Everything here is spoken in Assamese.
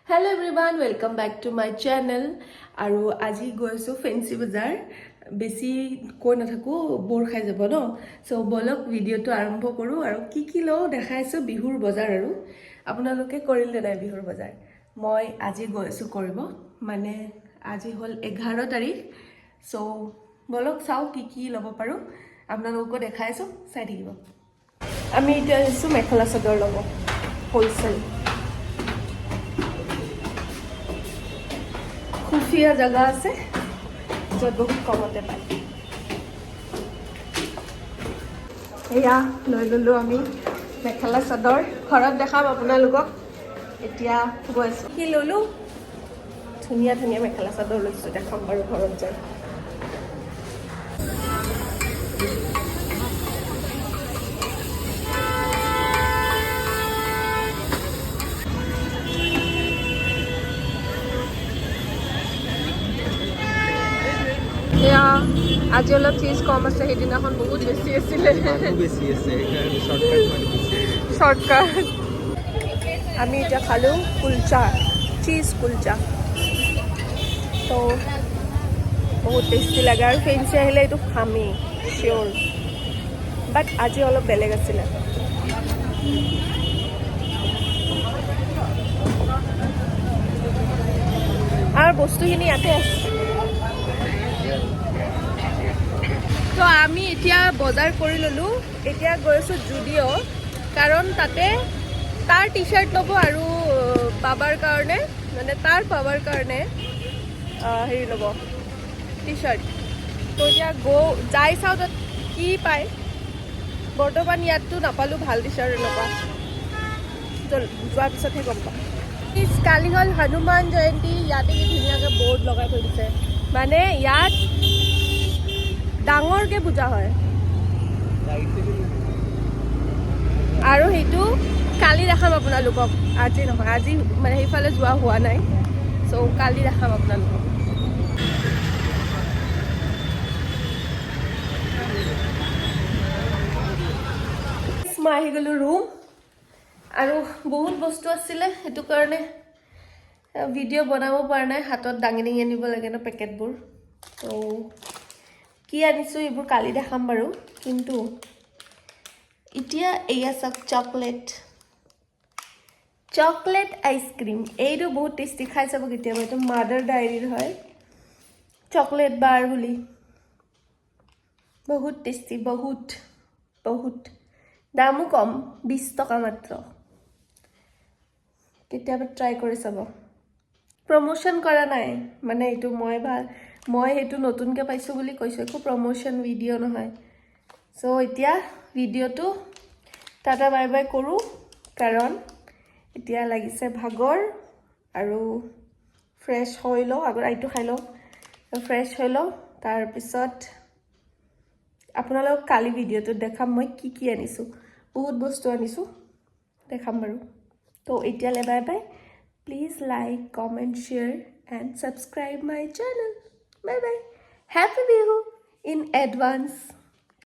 Hello everyone, welcome back to my channel. আৰু আজি গৈছো ফেন্সি বজাৰ বেছি কৈ নাথাকো বৰ খাই যাব ন সো বলক ভিডিওটো আৰম্ভ কৰো আৰু কি লও দেখাইছো বিহুৰ বজাৰ আৰু আপোনালোকে কৰিলে নাই বিহুৰ বজাৰ মই আজি গৈছো কৰিব মানে আজি হল 11 তাৰিখ সো বলক চাও কি লব পাৰো আপোনালোকক দেখাইছো চাই থাকিব আমি এতিয়া আছো মেখেলা চাদৰ লব হোলসেল খুফিয়া জায়গা আছে য'ত বহুত কমতে পায় এয়া লৈ ললো আমি মেখেলা চাদৰ ঘৰত দেখাম আপোনালোকক এতিয়া গৈছো কি ললো ধুনীয়া ধুনীয়া মেখেলা চাদৰ লৈছো দেখাম বাৰু ঘৰত যাই এয়া আজি অলপ ফিজ কম আছে সেইদিনাখন বহুত বেছি আছিলে শৰ্টকাট আমি এতিয়া খালো কুলচা চিজ কুলচা তো বহুত টেষ্টি লাগে আৰু ফেন্সি আহিলে এইটো খামেই চিয়'ৰ বাট আজি অলপ বেলেগ আছিলে আৰু বস্তুখিনি ইয়াতে আছে তো আমি এতিয়া বজাৰ কৰি ললো এতিয়া গৈছো জুডিঅ কাৰণ তাতে তাৰ টি শাৰ্ট ল'ব আৰু বাবাৰ কাৰণে মানে তাৰ বাবাৰ কাৰণে হেৰি ল'ব টি শাৰ্ট তো এতিয়া যাই চাওঁ তাত কি পায় বৰ্তমান ইয়াততো নাপালোঁ ভাল টি শাৰ্ট এনেকুৱা তো যোৱাৰ পিছতহে গম পাম কালি হ'ল হনুমান জয়ন্তী ইয়াতে কি ধুনীয়াকৈ বৰ্ড লগাই থৈ দিছে মানে ইয়াত ডাঙৰকে পূজা হয় আৰু সেইটো কালি দেখাম আপোনালোকক আজি নহয় আজি মানে সেইফালে যোৱা হোৱা নাই চ' কালি দেখাম আপোনালোকক মই আহি গ'লো ৰুম আৰু বহুত বস্তু আছিলে সেইটো কাৰণে ভিডিঅ' বনাব পৰা নাই হাতত দাঙি আনিব লাগে ন পেকেটবোৰ ত' কি আনিছোঁ এইবোৰ কালি দেখাম বাৰু কিন্তু এতিয়া এয়া চাওক চকলেট আইচক্ৰীম এইটো বহুত টেষ্টি খাই চাব কেতিয়াবা এইটো মাদাৰ ডায়েৰীৰ হয় চকলেট বাৰ বুলি বহুত টেষ্টি বহুত দামো কম 20 টকা মাত্ৰ কেতিয়াবা ট্ৰাই কৰি চাব প্ৰমোশ্যন কৰা নাই মানে এইটো মই সেইটো নতুনকৈ পাইছোঁ বুলি কৈছোঁ একো প্ৰমোশ্যন ভিডিঅ' নহয় চ' এতিয়া ভিডিঅ'টো টাটা বাই বাই কৰোঁ কাৰণ এতিয়া লাগিছে ভাগৰ আৰু ফ্ৰেছ হৈ লওঁ আগত এইটো খাই লওঁ ফ্ৰেছ হৈ লওঁ তাৰপিছত আপোনালোকক কালি ভিডিঅ'টোত দেখাম মই কি আনিছোঁ বহুত বস্তু আনিছোঁ দেখাম বাৰু তো এতিয়ালৈ bye bye please like comment share and subscribe my channel. Bye bye. Happy Bihu in advance.